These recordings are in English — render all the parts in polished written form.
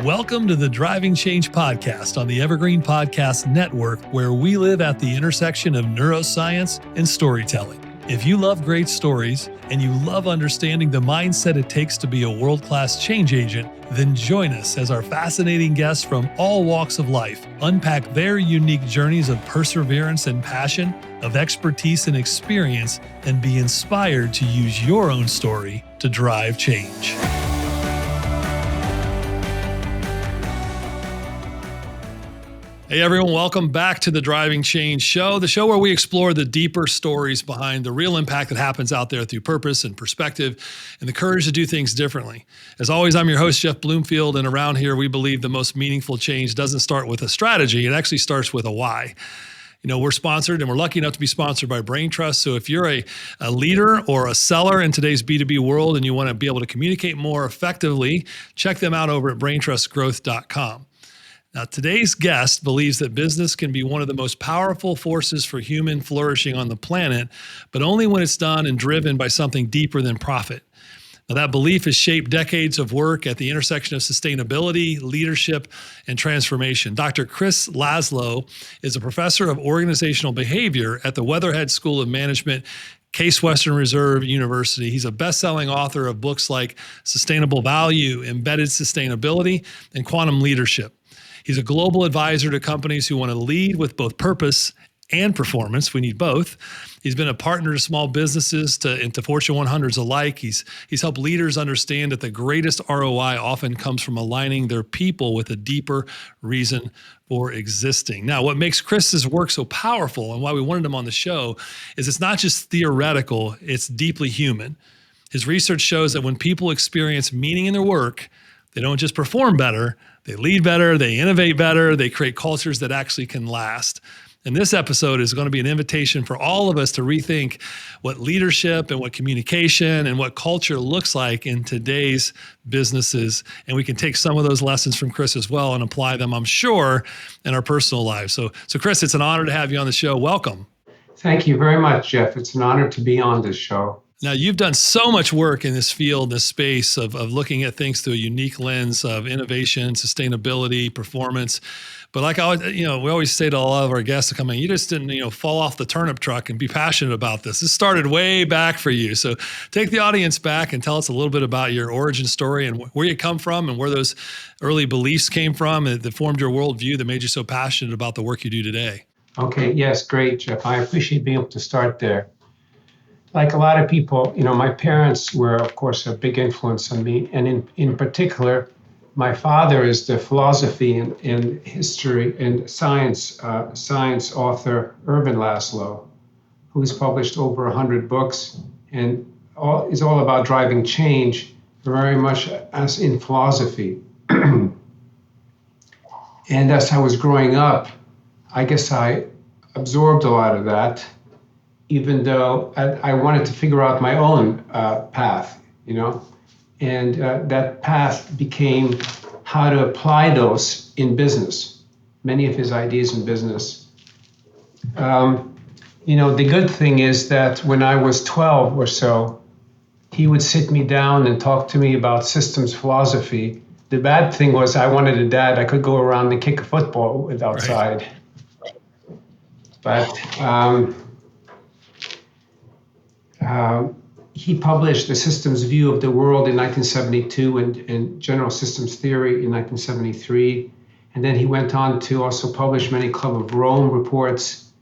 Welcome to the Driving Change podcast on the Evergreen Podcast Network, where we live at the intersection of neuroscience and storytelling. If you love great stories and you love understanding the mindset it takes to be a world-class change agent, then join us as our fascinating guests from all walks of life unpack their unique journeys of perseverance and passion, of expertise and experience, and be inspired to use your own story to drive change. Hey everyone, welcome back to the Driving Change Show, the show where we explore the deeper stories behind the real impact that happens out there through purpose and perspective and the courage to do things differently. As always, I'm your host, Jeff Bloomfield, and around here we believe the most meaningful change doesn't start with a strategy, it actually starts with a why. You know, we're sponsored and we're lucky enough to be sponsored by Brain Trust. So if you're a leader or a seller in today's B2B world and you want to be able to communicate more effectively, check them out over at braintrustgrowth.com. Now, today's guest believes that business can be one of the most powerful forces for human flourishing on the planet, but only when it's done and driven by something deeper than profit. Now, that belief has shaped decades of work at the intersection of sustainability, leadership, and transformation. Dr. Chris Laszlo is a professor of organizational behavior at the Weatherhead School of Management, Case Western Reserve University. He's a best-selling author of books like Sustainable Value, Embedded Sustainability, and Quantum Leadership. He's a global advisor to companies who want to lead with both purpose and performance. We need both. He's been a partner to small businesses and to Fortune 100s alike. He's helped leaders understand that the greatest ROI often comes from aligning their people with a deeper reason for existing. Now, what makes Chris's work so powerful and why we wanted him on the show is it's not just theoretical, it's deeply human. His research shows that when people experience meaning in their work, they don't just perform better, they lead better, they innovate better, they create cultures that actually can last. And this episode is going to be an invitation for all of us to rethink what leadership and what communication and what culture looks like in today's businesses. And we can take some of those lessons from Chris as well and apply them, I'm sure, in our personal lives. So Chris, it's an honor to have you on the show. Welcome. Thank you very much, Jeff. It's an honor to be on this show. Now, you've done so much work in this field, this space of looking at things through a unique lens of innovation, sustainability, performance. But like we always say to a lot of our guests that come in, you just didn't, fall off the turnip truck and be passionate about this. This started way back for you. So take the audience back and tell us a little bit about your origin story and where you come from and where those early beliefs came from that formed your worldview that made you so passionate about the work you do today. Okay, yes, great, Jeff. I appreciate being able to start there. Like a lot of people, my parents were, of course, a big influence on me. And in particular, my father is the philosophy and history and science author, Laszlo, who's published over 100 books and is all about driving change, very much as in philosophy. And as I was growing up, I guess I absorbed a lot of that, even though I wanted to figure out my own path, and that path became how to apply those in business, many of his ideas in business. The good thing is that when I was 12 or so, he would sit me down and talk to me about systems philosophy. The bad thing was I wanted a dad I could go around and kick a football with outside. Right. But he published the systems view of the world in 1972 and general systems theory in 1973. And then he went on to also publish many Club of Rome reports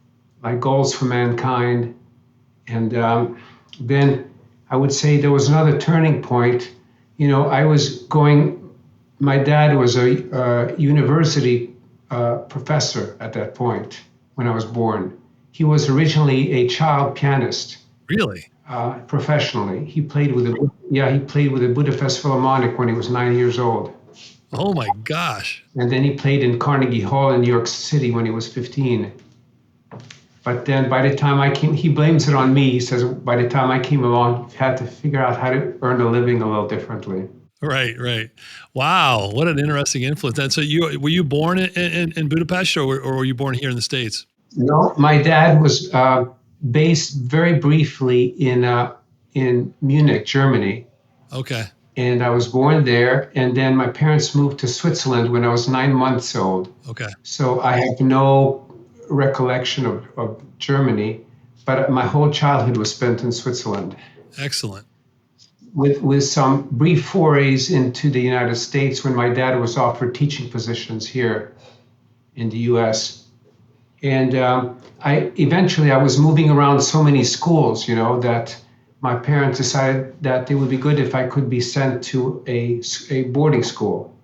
like Goals for Mankind. And then I would say there was another turning point. My dad was a university professor at that point when I was born. He was originally a child pianist. Really? Professionally. He played with the Budapest Philharmonic when he was 9 years old. Oh my gosh. And then he played in Carnegie Hall in New York City when he was 15. But then by the time he blames it on me. He says, by the time I came along, he had to figure out how to earn a living a little differently. Right. Wow. What an interesting influence. And so were you born in Budapest or were you born here in the States? No, my dad was based very briefly in Munich, Germany. Okay. and I was born there. And then my parents moved to Switzerland when I was 9 months old. Okay. So I have no recollection of Germany, but my whole childhood was spent in Switzerland Excellent. with some brief forays into the United States when my dad was offered teaching positions here in the US. And I was moving around so many schools, that my parents decided that it would be good if I could be sent to a boarding school.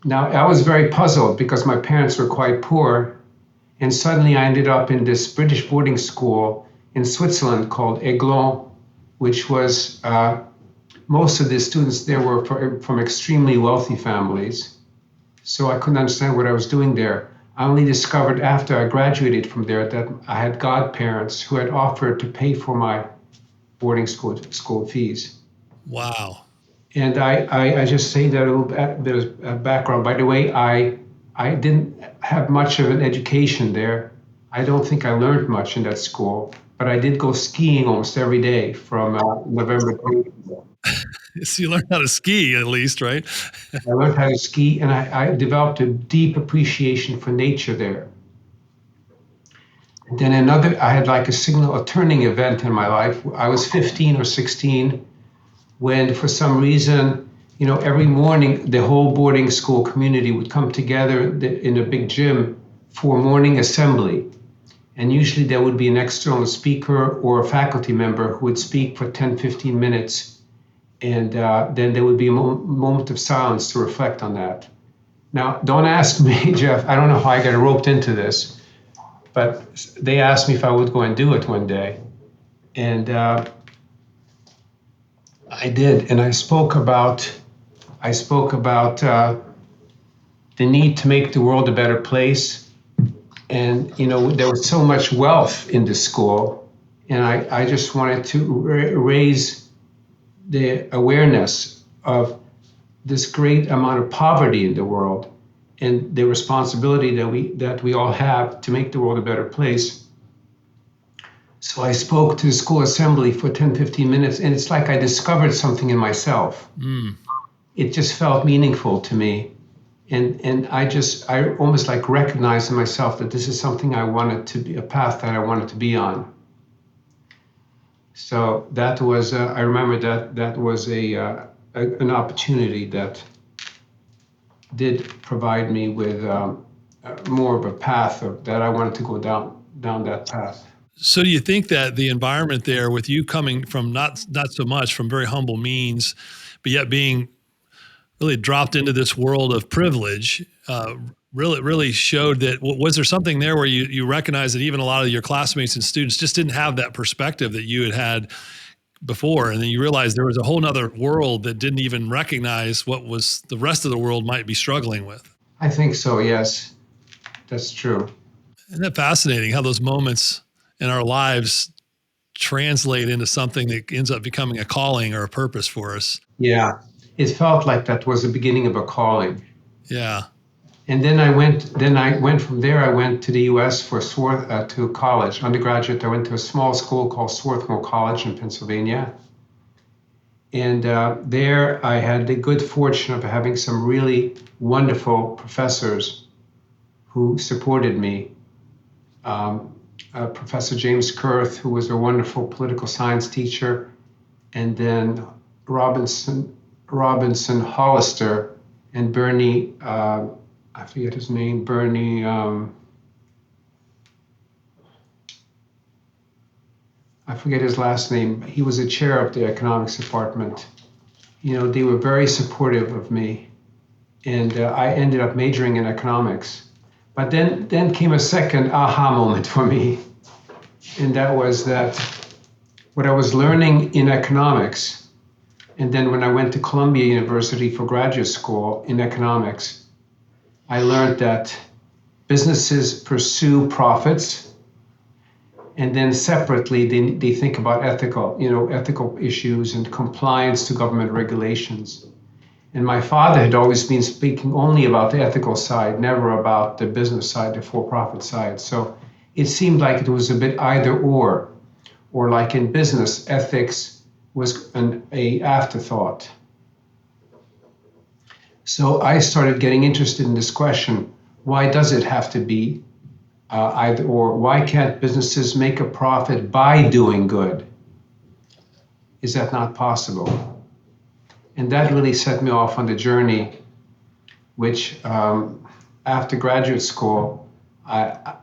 Now, I was very puzzled because my parents were quite poor, and suddenly I ended up in this British boarding school in Switzerland called Aiglon, which was most of the students there were from extremely wealthy families. So I couldn't understand what I was doing there. I only discovered after I graduated from there that I had godparents who had offered to pay for my boarding school fees. Wow. And I just say that a little bit of background. By the way, I didn't have much of an education there. I don't think I learned much in that school, but I did go skiing almost every day from November to April. So you learned how to ski at least, right? I learned how to ski, and I developed a deep appreciation for nature there. And then I had like a turning event in my life. I was 15 or 16 when, for some reason, every morning the whole boarding school community would come together in a big gym for morning assembly. And usually there would be an external speaker or a faculty member who would speak for 10, 15 minutes. And then there would be a moment of silence to reflect on that. Now, don't ask me, Jeff, I don't know how I got roped into this, but they asked me if I would go and do it one day. And I did. And I spoke about the need to make the world a better place. And, there was so much wealth in the school. And I just wanted to raise the awareness of this great amount of poverty in the world and the responsibility that we all have to make the world a better place. So I spoke to the school assembly for 10, 15 minutes, and it's like I discovered something in myself. It just felt meaningful to me. And I almost like recognized in myself that this is something I wanted to be, a path that I wanted to be on. So that was, I remember that was an opportunity that did provide me with more of a path that I wanted to go down that path. So do you think that the environment there, with you coming from not so much from very humble means, but yet being really dropped into this world of privilege, really showed that? Was there something there where you recognized that even a lot of your classmates and students just didn't have that perspective that you had before, and then you realized there was a whole nother world that didn't even recognize what was the rest of the world might be struggling with? I think so, yes. That's true. Isn't that fascinating how those moments in our lives translate into something that ends up becoming a calling or a purpose for us? Yeah, it felt like that was the beginning of a calling. Yeah. And then I went from there. I went to the U.S. to college, undergraduate. I went to a small school called Swarthmore College in Pennsylvania. And there I had the good fortune of having some really wonderful professors who supported me. Professor James Kurth, who was a wonderful political science teacher, and then Robinson Hollister and Bernie, I forget his name, Bernie, I forget his last name. He was a chair of the economics department. They were very supportive of me, and I ended up majoring in economics. But then came a second aha moment for me, and that was that what I was learning in economics, and then when I went to Columbia University for graduate school in economics, I learned that businesses pursue profits, and then separately they think about ethical issues and compliance to government regulations. And my father had always been speaking only about the ethical side, never about the business side, the for-profit side. So it seemed like it was a bit either or like in business, ethics was an afterthought. So I started getting interested in this question: why does it have to be either or? Why can't businesses make a profit by doing good? Is that not possible? And that really set me off on the journey, which after graduate school, I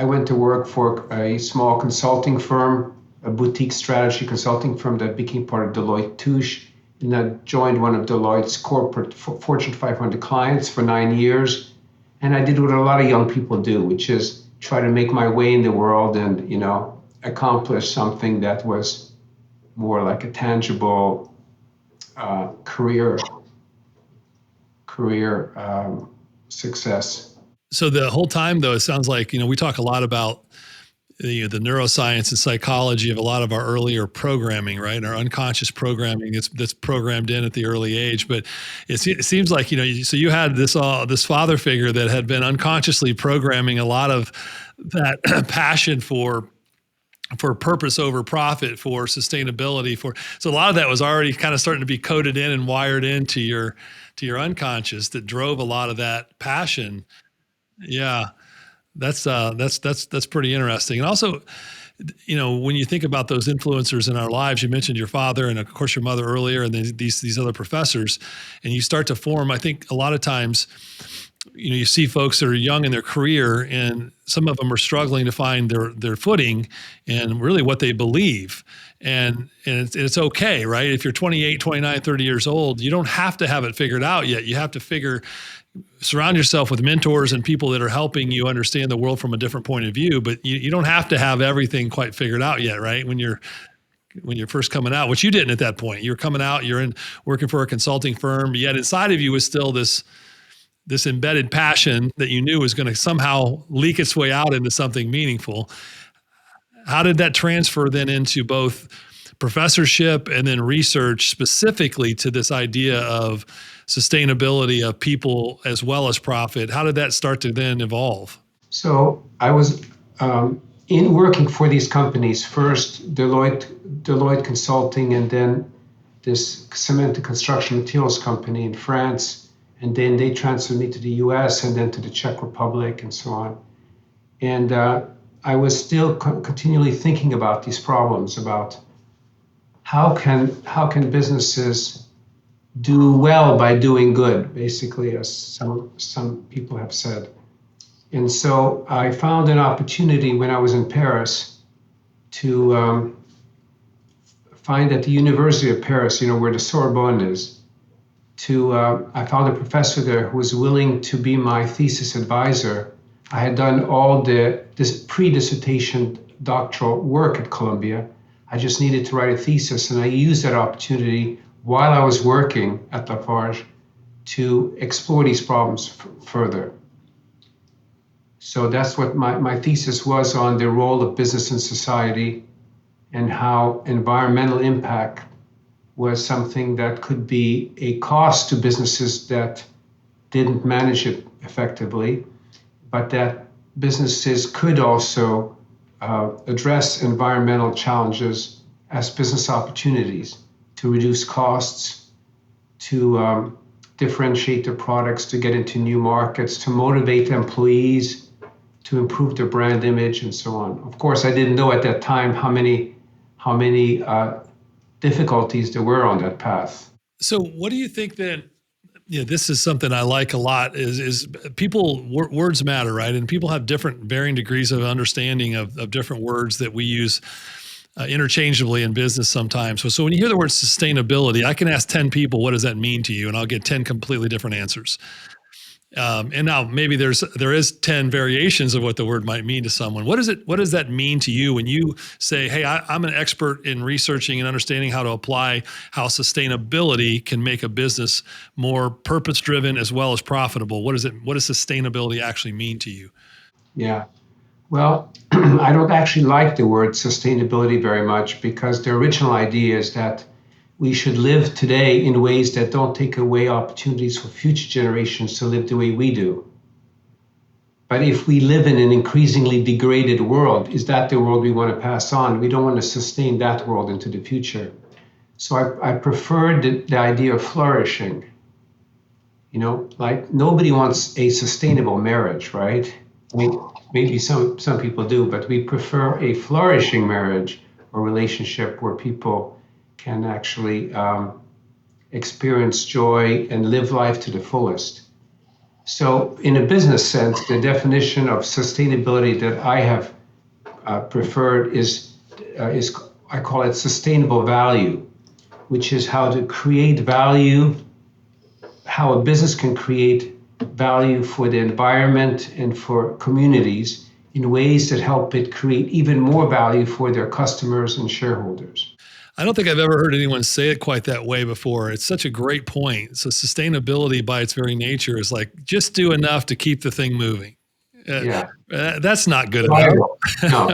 went to work for a small consulting firm, a boutique strategy consulting firm that became part of Deloitte Touche. And I joined one of Deloitte's corporate Fortune 500 clients for 9 years. And I did what a lot of young people do, which is try to make my way in the world and, accomplish something that was more like a tangible career success. So the whole time, though, it sounds like, we talk a lot about the neuroscience and psychology of a lot of our earlier programming, right? And our unconscious programming that's programmed in at the early age. But it seems like, so you had this father figure that had been unconsciously programming a lot of that passion for purpose over profit, for sustainability, so a lot of that was already kind of starting to be coded in and wired into your unconscious that drove a lot of that passion. Yeah. That's pretty interesting. And also, when you think about those influencers in our lives, you mentioned your father and of course your mother earlier, and then these other professors, and you start to form, I think a lot of times, you see folks that are young in their career and some of them are struggling to find their footing and really what they believe. And it's okay, right? If you're 28, 29, 30 years old, you don't have to have it figured out yet. You have to surround yourself with mentors and people that are helping you understand the world from a different point of view, but you don't have to have everything quite figured out yet, right? When you're first coming out, which you didn't at that point. You're coming out, you're working for a consulting firm, yet inside of you was still this embedded passion that you knew was going to somehow leak its way out into something meaningful. How did that transfer then into both professorship and then research specifically to this idea of sustainability of people as well as profit? How did that start to then evolve? So I was in working for these companies, first Deloitte Consulting, and then this cement and construction materials company in France. And then they transferred me to the US and then to the Czech Republic and so on. And I was still continually thinking about these problems, about how can businesses do well by doing good, basically, as some people have said. And so I found an opportunity when I was in Paris to find at the University of Paris, where the Sorbonne is, I found a professor there who was willing to be my thesis advisor. I had done all this pre-dissertation doctoral work at Columbia. I just needed to write a thesis, and I used that opportunity while I was working at Lafarge to explore these problems further. So that's what my thesis was, on the role of business in society and how environmental impact was something that could be a cost to businesses that didn't manage it effectively, but that businesses could also address environmental challenges as business opportunities to reduce costs, to differentiate their products, to get into new markets, to motivate employees, to improve their brand image, and so on. Of course, I didn't know at that time how many difficulties there were on that path. So what do you think then? This is something I like a lot is words matter, right? And people have different varying degrees of understanding of different words that we use interchangeably in business sometimes. So when you hear the word sustainability, I can ask 10 people, what does that mean to you? And I'll get 10 completely different answers. And now maybe there is 10 variations of what the word might mean to someone. What does that mean to you when you say, hey, I'm an expert in researching and understanding how to apply how sustainability can make a business more purpose-driven as well as profitable? What does sustainability actually mean to you? Yeah. Well, I don't actually like the word sustainability very much, because the original idea is that we should live today in ways that don't take away opportunities for future generations to live the way we do. But if we live in an increasingly degraded world, is that the world we want to pass on? We don't want to sustain that world into the future. So I prefer the idea of flourishing. Like nobody wants a sustainable marriage, right? I mean, maybe some people do, but we prefer a flourishing marriage or relationship where people can actually experience joy and live life to the fullest. So, in a business sense, the definition of sustainability that I have preferred is I call it sustainable value, which is how to create value, how a business can create value for the environment and for communities in ways that help it create even more value for their customers and shareholders. I don't think I've ever heard anyone say it quite that way before. It's such a great point. So sustainability by its very nature is like, just do enough to keep the thing moving. Yeah. That's not good enough. Survival. No,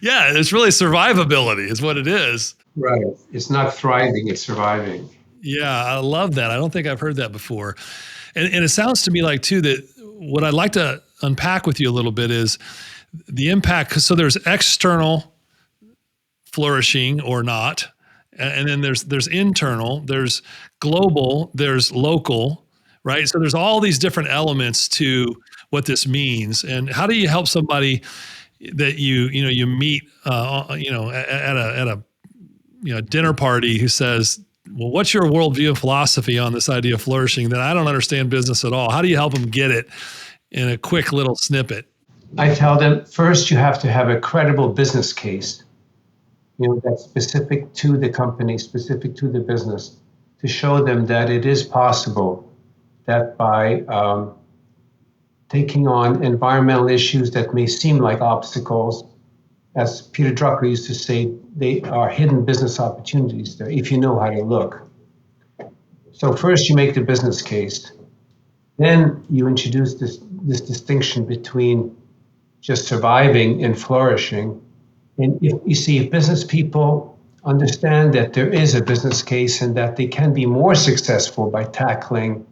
Yeah, it's really survivability is what it is. right. It's not thriving, it's surviving. Yeah, I love that. I don't think I've heard that before. And it sounds to me like, too, that what I'd like to unpack with you a little bit is the impact. So there's external flourishing or not. And then there's internal, there's global, there's local, right? So there's all these different elements to what this means. And how do you help somebody that you meet at a dinner party who says, well, what's your worldview and philosophy on this idea of flourishing? That I don't understand business at all. How do you help them get it in a quick little snippet? I tell them first you have to have a credible business case, that's specific to the company, specific to the business, to show them that it is possible that by taking on environmental issues that may seem like obstacles, as Peter Drucker used to say, they are hidden business opportunities there if you know how to look. So first you make the business case. Then you introduce this distinction between just surviving and flourishing. And if business people understand that there is a business case and that they can be more successful by tackling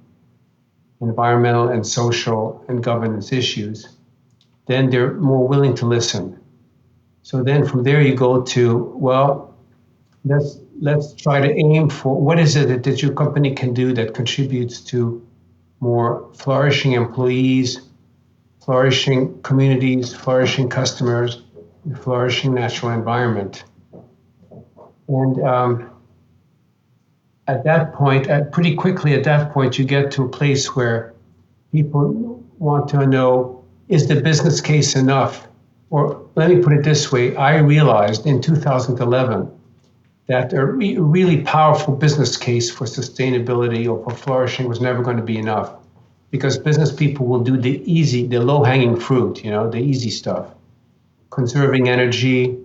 environmental and social and governance issues, then they're more willing to listen. So then from there you go to, well, let's try to aim for what is it that your company can do that contributes to more flourishing employees, flourishing communities, flourishing customers, flourishing natural environment. And at that point, pretty quickly at that point, you get to a place where people want to know, is the business case enough? Or let me put it this way, I realized in 2011 that a really powerful business case for sustainability or for flourishing was never going to be enough, because business people will do the low-hanging fruit, the easy stuff. Conserving energy,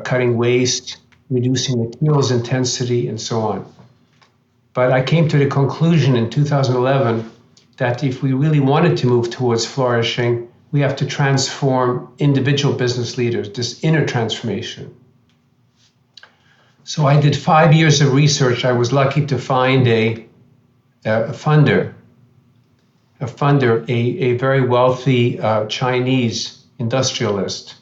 cutting waste, reducing materials intensity, and so on. But I came to the conclusion in 2011 that if we really wanted to move towards flourishing, we have to transform individual business leaders, this inner transformation. So I did 5 years of research. I was lucky to find a funder, a very wealthy Chinese industrialist,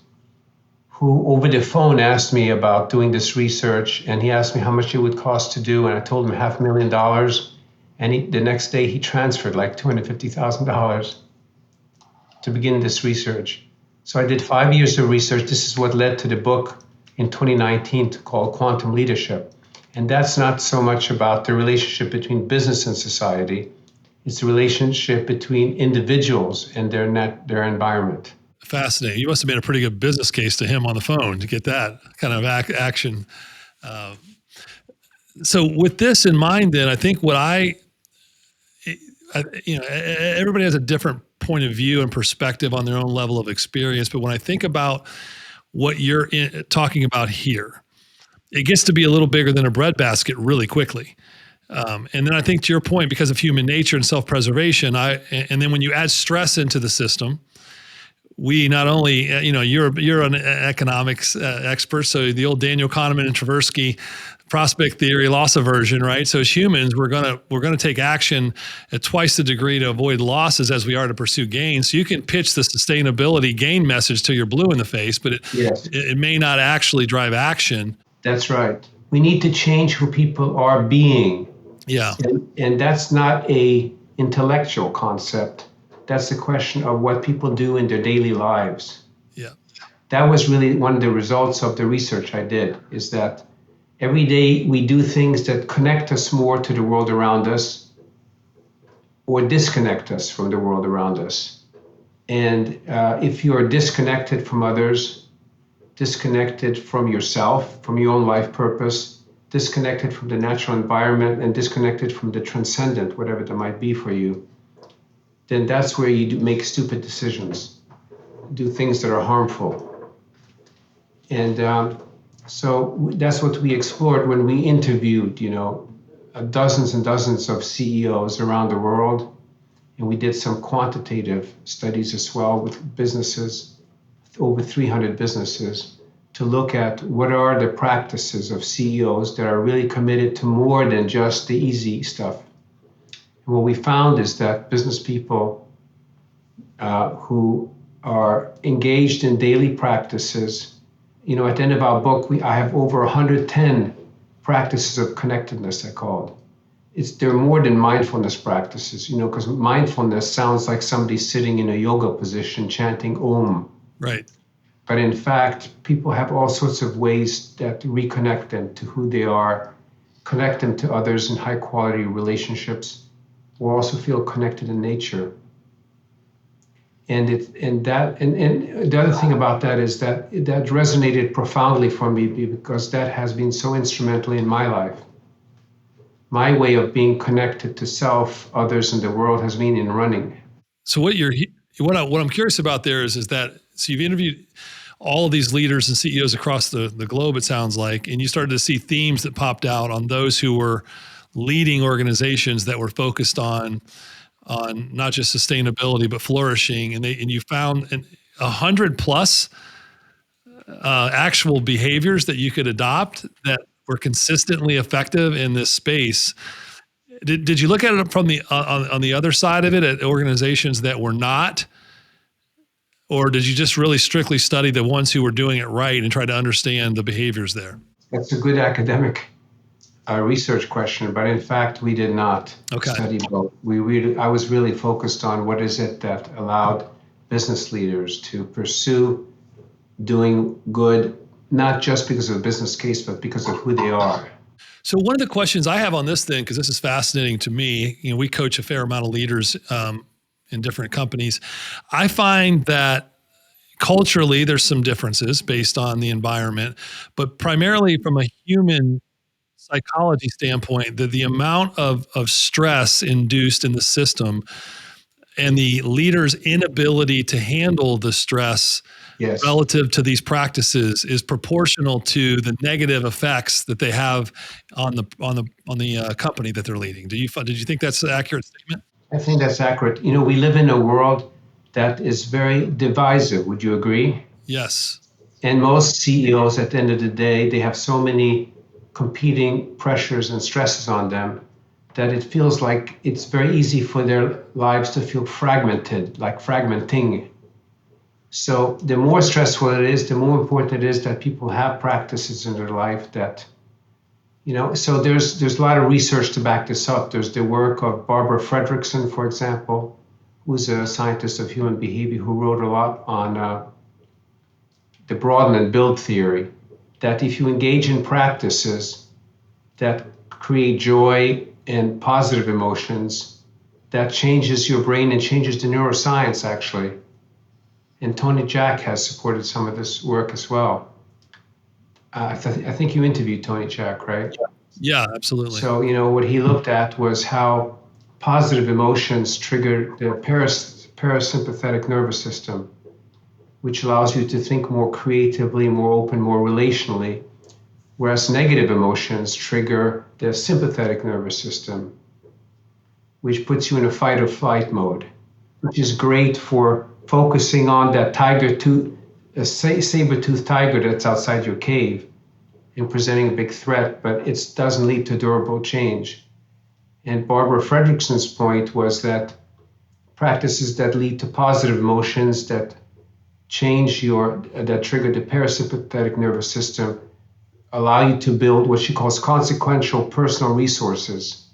who over the phone asked me about doing this research, and he asked me how much it would cost to do, and I told him $500,000, and the next day he transferred like $250,000 to begin this research. So I did 5 years of research. This is what led to the book in 2019 called Quantum Leadership. And that's not so much about the relationship between business and society. It's the relationship between individuals and their environment. Fascinating. You must have made a pretty good business case to him on the phone to get that kind of action. So with this in mind, then I think what everybody has a different point of view and perspective on their own level of experience. But when I think about what you're talking about here, it gets to be a little bigger than a breadbasket really quickly. And then I think to your point, because of human nature and self-preservation, and then when you add stress into the system, we not only, you're an economics expert, so the old Daniel Kahneman and Tversky prospect theory, loss aversion, right? So as humans, we're gonna take action at twice the degree to avoid losses as we are to pursue gains. So you can pitch the sustainability gain message till you're blue in the face, but it may not actually drive action. That's right. We need to change who people are being. Yeah. And that's not a intellectual concept. That's the question of what people do in their daily lives. Yeah. That was really one of the results of the research I did, is that every day we do things that connect us more to the world around us or disconnect us from the world around us. And if you are disconnected from others, disconnected from yourself, from your own life purpose, disconnected from the natural environment, and disconnected from the transcendent, whatever that might be for you, then that's where you make stupid decisions, do things that are harmful. And so that's what we explored when we interviewed, dozens and dozens of CEOs around the world. And we did some quantitative studies as well with businesses, over 300 businesses, to look at what are the practices of CEOs that are really committed to more than just the easy stuff. And what we found is that business people who are engaged in daily practices, at the end of our book, I have over 110 practices of connectedness, I call it. They're more than mindfulness practices, because mindfulness sounds like somebody sitting in a yoga position chanting Om. Right. But in fact, people have all sorts of ways that reconnect them to who they are, connect them to others in high quality relationships, or also feel connected in nature. And the other thing about that is that resonated profoundly for me because that has been so instrumental in my life. My way of being connected to self, others, and the world has been in running. So what I'm curious about there is that, so you've interviewed all of these leaders and CEOs across the globe, it sounds like, and you started to see themes that popped out on those who were leading organizations that were focused on not just sustainability, but flourishing. And you found 100 plus actual behaviors that you could adopt that were consistently effective in this space. Did you look at it from the on the other side of it at organizations that were not, or did you just really strictly study the ones who were doing it right and try to understand the behaviors there? That's a good academic research question, but in fact, we did not study both. I was really focused on what is it that allowed business leaders to pursue doing good, not just because of a business case, but because of who they are. So one of the questions I have on this thing, because this is fascinating to me, we coach a fair amount of leaders in different companies. I find that culturally, there's some differences based on the environment, but primarily from a human psychology standpoint, the amount of stress induced in the system and the leader's inability to handle the stress relative to these practices is proportional to the negative effects that they have on the company that they're leading. Did you think that's an accurate statement? I think that's accurate. We live in a world that is very divisive. Would you agree? Yes. And most CEOs, at the end of the day, they have so many competing pressures and stresses on them that it feels like it's very easy for their lives to feel fragmented, like fragmenting. So the more stressful it is, the more important it is that people have practices in their life that, so there's a lot of research to back this up. There's the work of Barbara Fredrickson, for example, who's a scientist of human behavior who wrote a lot on the broaden and build theory, that if you engage in practices that create joy and positive emotions, that changes your brain and changes the neuroscience, actually. And Tony Jack has supported some of this work as well. I think you interviewed Tony Jack, right? Yeah, absolutely. So, what he looked at was how positive emotions trigger the parasympathetic nervous system, which allows you to think more creatively, more open, more relationally, whereas negative emotions trigger the sympathetic nervous system, which puts you in a fight or flight mode, which is great for focusing on that saber-toothed tiger that's outside your cave and presenting a big threat, but it doesn't lead to durable change. And Barbara Fredrickson's point was that practices that lead to positive emotions that that trigger the parasympathetic nervous system allow you to build what she calls consequential personal resources.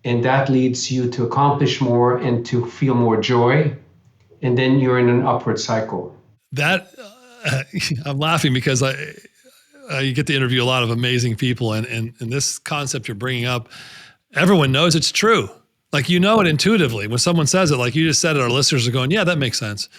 and that leads you to accomplish more and to feel more joy, and then you're in an upward cycle. That I'm laughing because you get to interview a lot of amazing people, and this concept you're bringing up, everyone knows it's true. Like, you know it intuitively when someone says it. Like you just said it, our listeners are going, "Yeah, that makes sense,"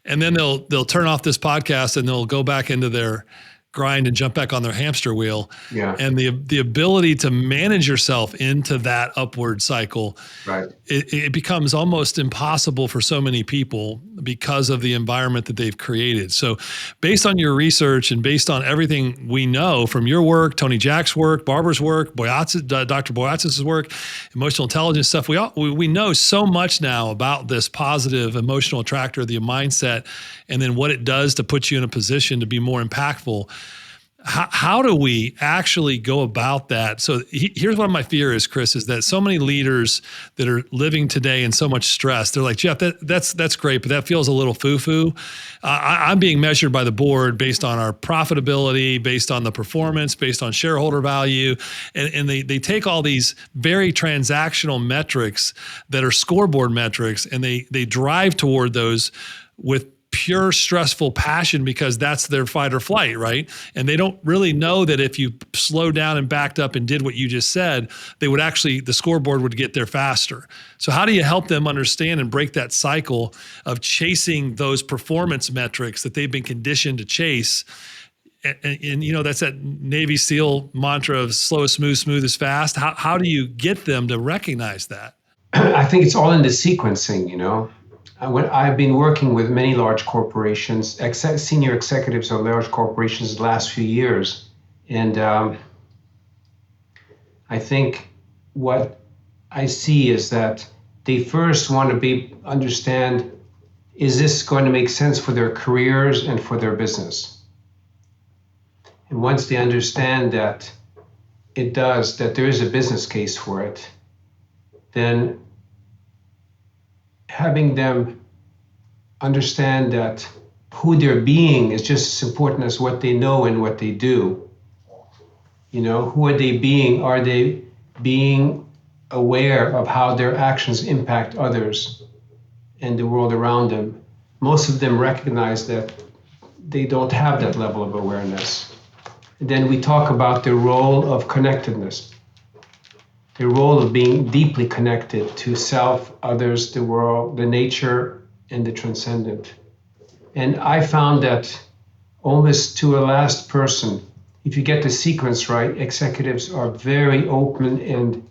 and then they'll turn off this podcast and they'll go back into their grind and jump back on their hamster wheel. Yeah. And the ability to manage yourself into that upward cycle, Right. it becomes almost impossible for so many people because of the environment that they've created. So based on your research and based on everything we know from your work, Tony Jack's work, Barbara's work, Dr. Boyatzis' work, emotional intelligence stuff, we know so much now about this positive emotional attractor, the mindset, and then what it does to put you in a position to be more impactful. How do we actually go about that? So here's what my fear is, Chris, is that so many leaders that are living today in so much stress, they're like, Jeff, that's great, but that feels a little foo-foo. I'm being measured by the board based on our profitability, based on the performance, based on shareholder value. And they take all these very transactional metrics that are scoreboard metrics, and they drive toward those with pure stressful passion because that's their fight or flight, right? And they don't really know that if you slowed down and backed up and did what you just said, the scoreboard would get there faster. So how do you help them understand and break that cycle of chasing those performance metrics that they've been conditioned to chase? And that's that Navy SEAL mantra of slow is smooth, smooth is fast. How do you get them to recognize that? I think it's all in the sequencing, When I've been working with many large corporations, senior executives of large corporations the last few years. And I think what I see is that they first want to understand, is this going to make sense for their careers and for their business? And once they understand that it does, that there is a business case for it, then having them understand that who they're being is just as important as what they know and what they do. Who are they being? Are they being aware of how their actions impact others and the world around them? Most of them recognize that they don't have that level of awareness. And then we talk about the role of connectedness. The role of being deeply connected to self, others, the world, the nature, and the transcendent. And I found that almost to a last person, if you get the sequence right, executives are very open and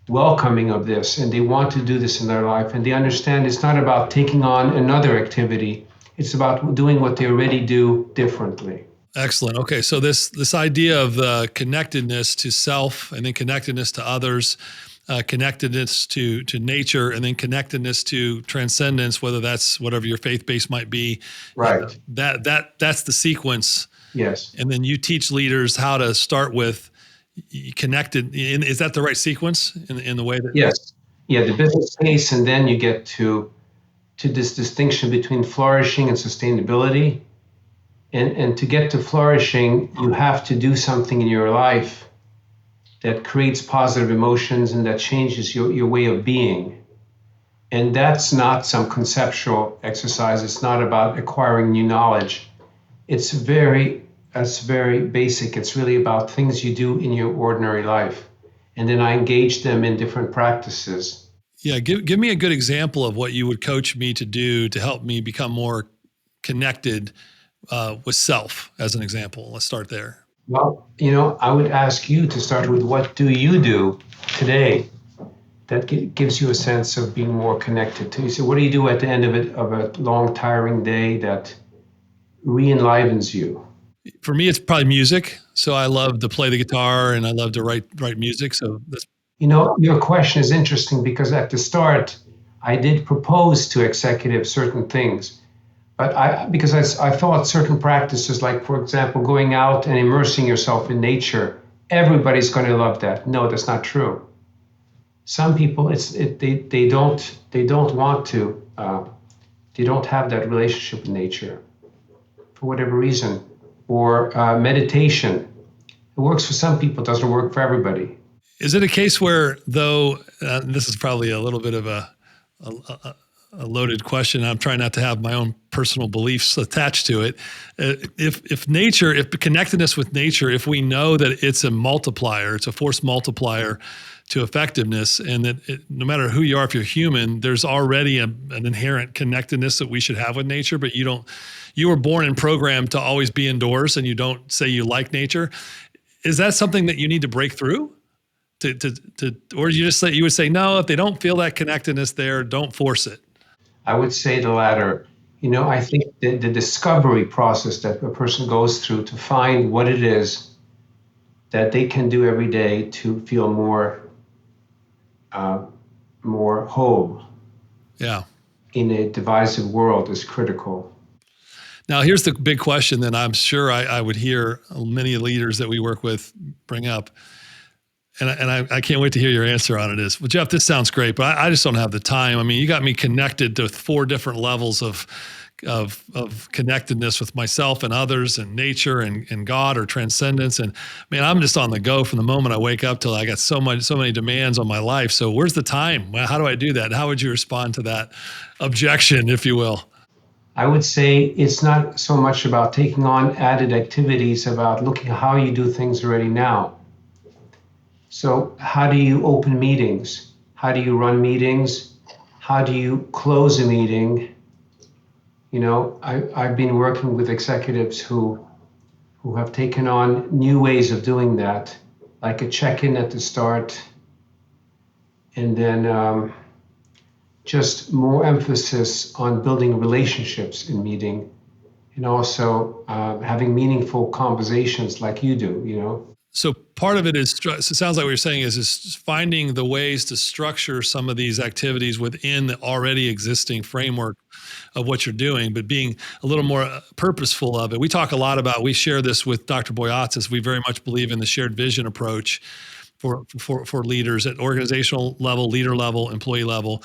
welcoming of this, and they want to do this in their life. And they understand it's not about taking on another activity. It's about doing what they already do differently. Excellent. Okay. So this idea of the connectedness to self and then connectedness to others, connectedness to nature, and then connectedness to transcendence, whether that's whatever your faith base might be. Right. That's the sequence. Yes. And then you teach leaders how to start with connected. Is that the right sequence in the way that? Yes. Yeah. The business case, and then you get to this distinction between flourishing and sustainability. And to get to flourishing, you have to do something in your life that creates positive emotions and that changes your way of being. And that's not some conceptual exercise. It's not about acquiring new knowledge. That's very basic. It's really about things you do in your ordinary life. And then I engage them in different practices. Yeah, give me a good example of what you would coach me to do to help me become more connected with self, as an example. Let's start there. Well, I would ask you to start with, what do you do today that gives you a sense of being more connected to you? So what do you do at the end of a long, tiring day that re-enlivens you? For me, it's probably music. So I love to play the guitar and I love to write music. So that's. Your question is interesting because at the start, I did propose to executives certain things. But because I thought certain practices, like, for example, going out and immersing yourself in nature, everybody's going to love that. No, that's not true. Some people, they don't want to, they don't have that relationship with nature for whatever reason. Or meditation. It works for some people, it doesn't work for everybody. Is it a case where, though, this is probably a little bit of a loaded question. I'm trying not to have my own personal beliefs attached to it. If nature, if connectedness with nature, if we know that it's a multiplier, it's a force multiplier to effectiveness, and that no matter who you are, if you're human, there's already an inherent connectedness that we should have with nature, but you were born and programmed to always be indoors, and you don't say you like nature. Is that something that you need to break through? Or you would say, no, if they don't feel that connectedness there, don't force it. I would say the latter. I think the discovery process that a person goes through to find what it is that they can do every day to feel more whole, yeah, in a divisive world is critical. Now, here's the big question that I'm sure I would hear many leaders that we work with bring up. And I can't wait to hear your answer on it is, well, Jeff, this sounds great, but I just don't have the time. I mean, you got me connected to 4 different levels of connectedness with myself and others and nature and God or transcendence. And man, I'm just on the go from the moment I wake up till I got so many demands on my life. So where's the time? Well, how do I do that? How would you respond to that objection, if you will? I would say it's not so much about taking on added activities, about looking at how you do things already now. So how do you open meetings? How do you run meetings? How do you close a meeting? I've been working with executives who have taken on new ways of doing that, like a check-in at the start, and then just more emphasis on building relationships in meeting, and also having meaningful conversations like you do. So part of it is, it sounds like what you're saying is finding the ways to structure some of these activities within the already existing framework of what you're doing, but being a little more purposeful of it. We share this with Dr. Boyatzis. We very much believe in the shared vision approach for leaders at organizational level, leader level, employee level.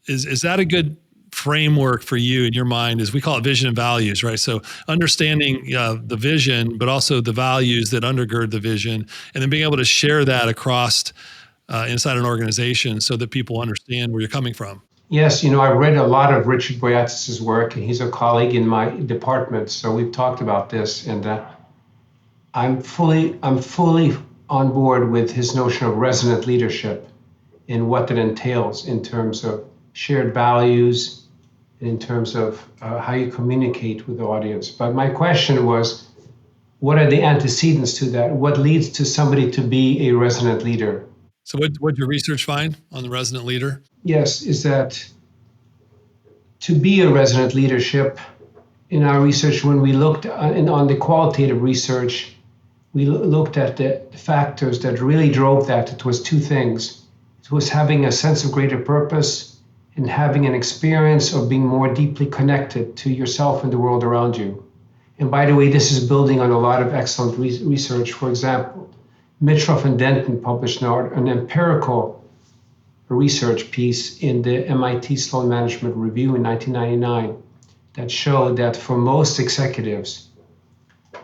Is that a good framework for you in your mind? Is we call it vision and values, right? So understanding the vision, but also the values that undergird the vision, and then being able to share that across inside an organization so that people understand where you're coming from. Yes, I've read a lot of Richard Boyatzis' work, and he's a colleague in my department. So we've talked about this, and I'm fully on board with his notion of resonant leadership and what that entails in terms of shared values, in terms of how you communicate with the audience. But my question was, what are the antecedents to that? What leads to somebody to be a resonant leader? So what did your research find on the resonant leader? Yes, is that to be a resonant leadership, in our research, when we looked on the qualitative research, we looked at the factors that really drove that. It was 2 things. It was having a sense of greater purpose and having an experience of being more deeply connected to yourself and the world around you. And by the way, this is building on a lot of excellent research. For example, Mitroff and Denton published an empirical research piece in the MIT Sloan Management Review in 1999 that showed that for most executives,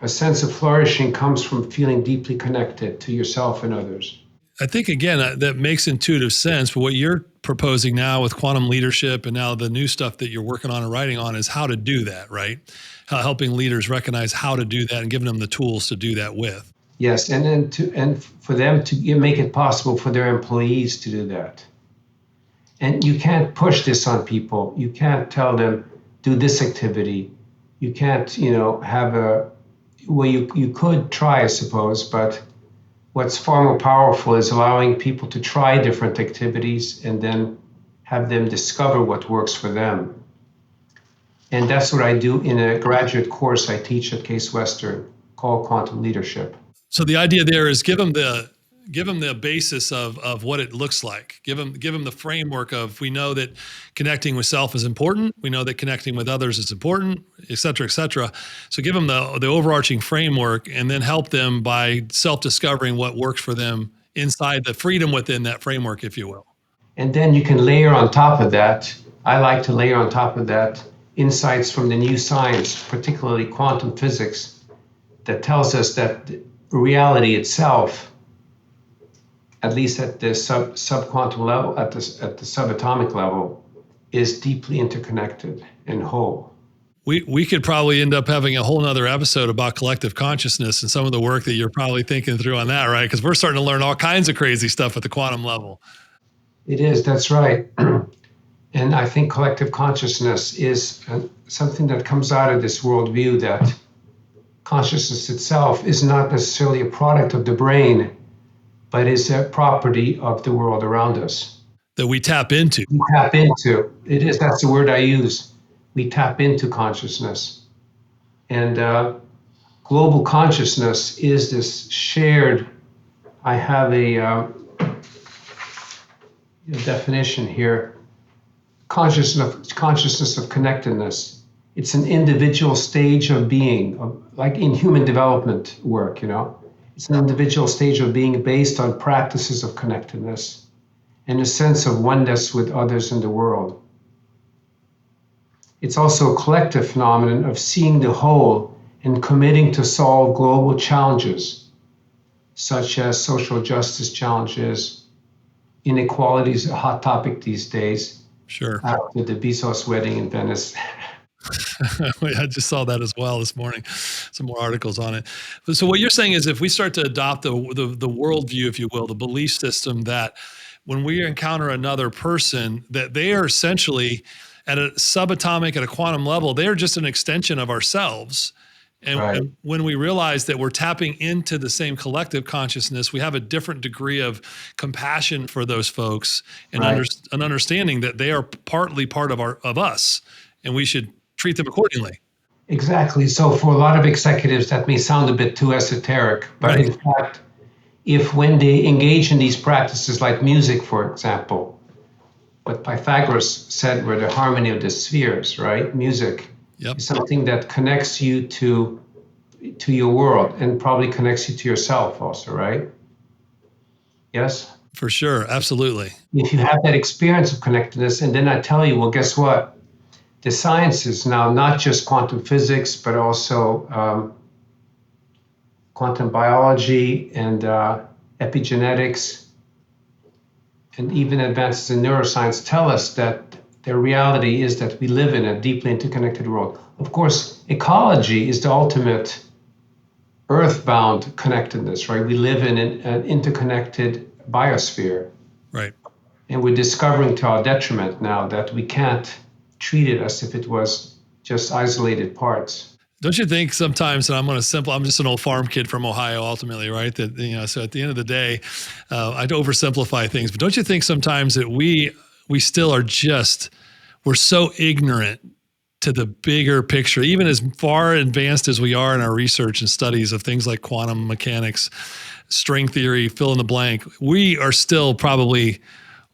a sense of flourishing comes from feeling deeply connected to yourself and others. I think, again, that makes intuitive sense. But what you're proposing now with quantum leadership and now the new stuff that you're working on and writing on is how to do that, right? Helping leaders recognize how to do that and giving them the tools to do that with. Yes, and for them to make it possible for their employees to do that. And you can't push this on people. You can't tell them, do this activity. You can't, have you could try, I suppose, but what's far more powerful is allowing people to try different activities and then have them discover what works for them. And that's what I do in a graduate course I teach at Case Western called Quantum Leadership. So the idea there is give them the basis of what it looks like. Give them the framework of, we know that connecting with self is important. We know that connecting with others is important, et cetera, et cetera. So give them the overarching framework and then help them by self-discovering what works for them inside the freedom within that framework, if you will. And then you can layer on top of that. I like to layer on top of that insights from the new science, particularly quantum physics, that tells us that reality itself at least at the subquantum level, at the subatomic level, is deeply interconnected and whole. We could probably end up having a whole nother episode about collective consciousness and some of the work that you're probably thinking through on that, right? Because we're starting to learn all kinds of crazy stuff at the quantum level. It is, that's right. And I think collective consciousness is something that comes out of this worldview that consciousness itself is not necessarily a product of the brain, but is a property of the world around us. That we tap into. We tap into. It is, that's the word I use. We tap into consciousness. And global consciousness is this shared, I have a definition here, consciousness of connectedness. It's an individual stage of being, like in human development work, It's an individual stage of being based on practices of connectedness and a sense of oneness with others in the world. It's also a collective phenomenon of seeing the whole and committing to solve global challenges, such as social justice challenges. Inequality is a hot topic these days. Sure. After the Bezos wedding in Venice. I just saw that as well this morning, some more articles on it. So what you're saying is if we start to adopt the worldview, if you will, the belief system that when we encounter another person, that they are essentially at a subatomic, at a quantum level, they are just an extension of ourselves. And, right. And when we realize that we're tapping into the same collective consciousness, we have a different degree of compassion for those folks and right. an understanding that they are partly part of us, and we should treat them accordingly. Exactly. So for a lot of executives, that may sound a bit too esoteric, but right. In fact, if when they engage in these practices like music, for example, what Pythagoras said were the harmony of the spheres, right? Music is something that connects you to your world and probably connects you to yourself also, right? Yes? For sure. Absolutely. If you have that experience of connectedness, and then I tell you, well, guess what? The sciences now, not just quantum physics, but also quantum biology and epigenetics, and even advances in neuroscience tell us that the reality is that we live in a deeply interconnected world. Of course, ecology is the ultimate earthbound connectedness, right? We live in an interconnected biosphere. Right. And we're discovering to our detriment now that we can't treat it as if it was just isolated parts. Don't you think sometimes, and I'm just an old farm kid from Ohio ultimately, right? That, so at the end of the day, I'd oversimplify things, but don't you think sometimes that we still are we're so ignorant to the bigger picture, even as far advanced as we are in our research and studies of things like quantum mechanics, string theory, fill in the blank, we are still probably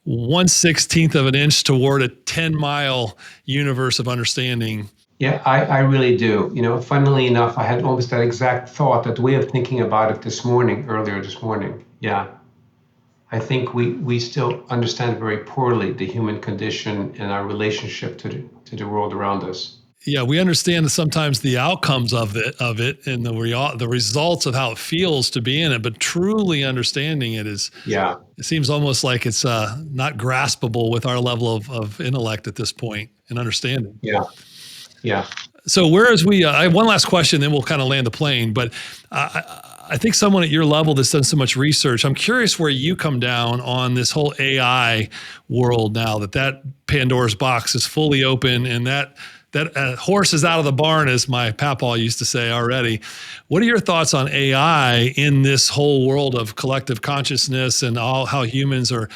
1/16 of an inch toward a 10-mile universe of understanding. Yeah, I really do. Funnily enough, I had almost that exact thought, that way of thinking about it earlier this morning. Yeah. I think we still understand very poorly the human condition and our relationship to the world around us. Yeah, we understand sometimes the outcomes of it and the results of how it feels to be in it, but truly understanding it is, it seems almost like it's not graspable with our level of intellect at this point and understanding. Yeah. So whereas I have one last question, then we'll kind of land the plane, but I think someone at your level that's done so much research, I'm curious where you come down on this whole AI world now that Pandora's box is fully open and that horse is out of the barn, as my papaw used to say already. What are your thoughts on AI in this whole world of collective consciousness and how humans are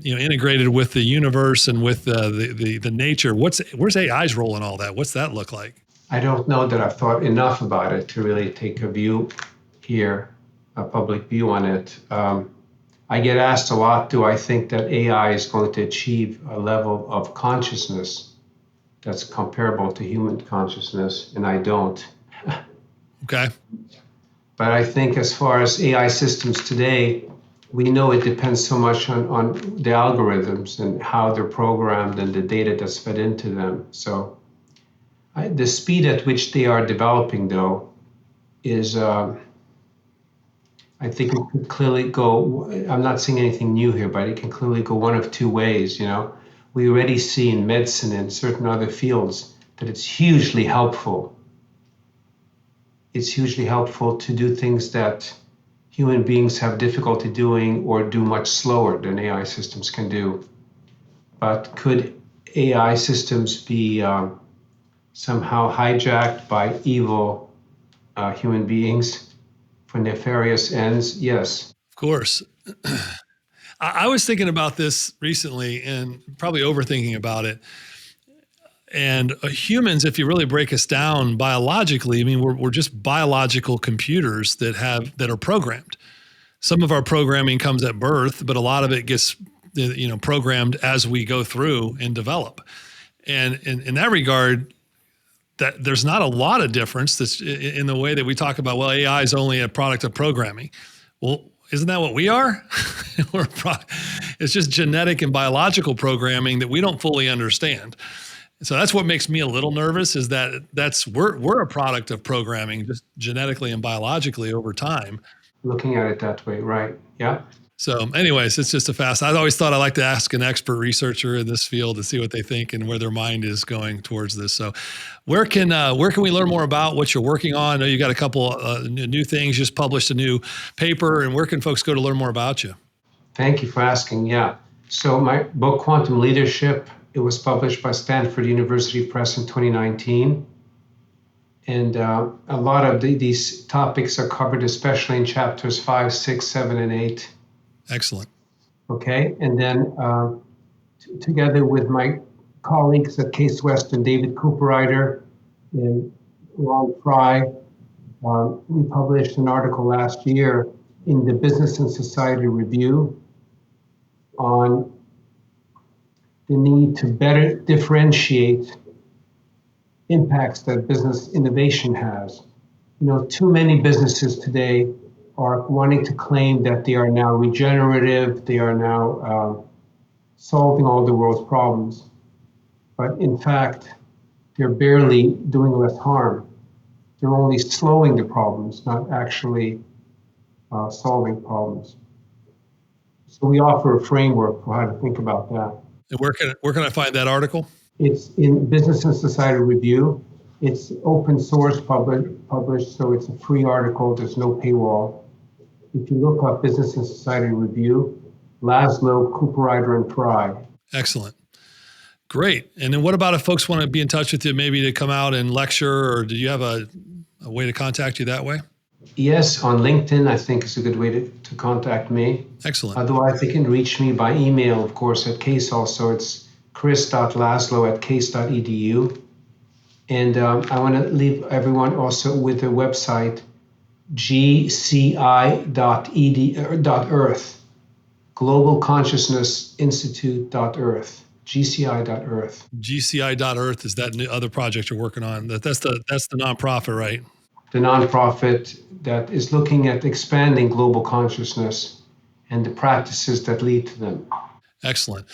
integrated with the universe and with the nature? Where's AI's role in all that? What's that look like? I don't know that I've thought enough about it to really take a view here, a public view on it. I get asked a lot, do I think that AI is going to achieve a level of consciousness that's comparable to human consciousness? And I don't. Okay. But I think as far as AI systems today, we know it depends so much on the algorithms and how they're programmed and the data that's fed into them. So the speed at which they are developing, though, is I think it could clearly go, I'm not seeing anything new here, but it can clearly go one of two ways, you know. We already see in medicine and certain other fields that it's hugely helpful. It's hugely helpful to do things that human beings have difficulty doing or do much slower than AI systems can do. But could AI systems be somehow hijacked by evil human beings for nefarious ends? Yes. Of course. I was thinking about this recently and probably overthinking about it. And humans, if you really break us down biologically, I mean, we're just biological computers that are programmed. Some of our programming comes at birth, but a lot of it gets programmed as we go through and develop. And in that regard, that there's not a lot of difference that's in the way that we talk about, well, AI is only a product of programming. Well, isn't that what we are? It's just genetic and biological programming that we don't fully understand. So that's what makes me a little nervous, is that we're a product of programming, just genetically and biologically over time. Looking at it that way, right? Yeah. So anyways, it's just I always thought I'd like to ask an expert researcher in this field to see what they think and where their mind is going towards this. So where can we learn more about what you're working on? I know you got a couple new things, just published a new paper, and where can folks go to learn more about you? Thank you for asking. Yeah. So my book, Quantum Leadership, it was published by Stanford University Press in 2019. And a lot of these topics are covered, especially in chapters 5, 6, 7, and 8. Excellent. Okay. And then together with my colleagues at Case Western, David Cooperrider and Ron Fry, we published an article last year in the Business and Society Review on the need to better differentiate impacts that business innovation has. You know, too many businesses today are wanting to claim that they are now regenerative, they are now solving all the world's problems. But in fact, they're barely doing less harm. They're only slowing the problems, not actually solving problems. So we offer a framework for how to think about that. And where can I find that article? It's in Business and Society Review. It's open source published, so it's a free article. There's no paywall. If you look up Business and Society Review, Laszlo, Cooperrider, and Fry. Excellent. Great. And then what about if folks want to be in touch with you, maybe to come out and lecture, or do you have a way to contact you that way? Yes, on LinkedIn, I think is a good way to contact me. Excellent. Otherwise, they can reach me by email, of course, at Case also. It's chris.laszlo@case.edu. And I want to leave everyone also with the website, gci.earth, Global Consciousness Institute.earth, gci.earth. gci.earth is that new other project you're working on. That's the nonprofit, right? The nonprofit that is looking at expanding global consciousness and the practices that lead to them. Excellent.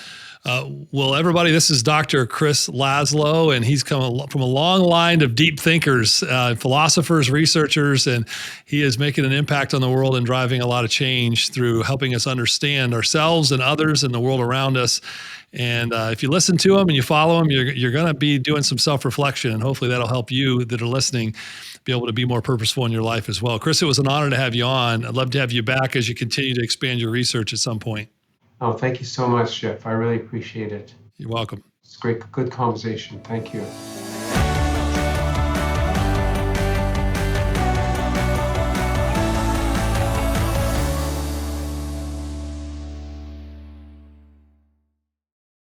Well, everybody, this is Dr. Chris Laszlo, and he's come from a long line of deep thinkers, philosophers, researchers, and he is making an impact on the world and driving a lot of change through helping us understand ourselves and others and the world around us. And if you listen to him and you follow him, you're going to be doing some self-reflection, and hopefully that'll help you that are listening be able to be more purposeful in your life as well. Chris, it was an honor to have you on. I'd love to have you back as you continue to expand your research at some point. Oh, thank you so much, Jeff. I really appreciate it. You're welcome. It's great, good conversation. Thank you.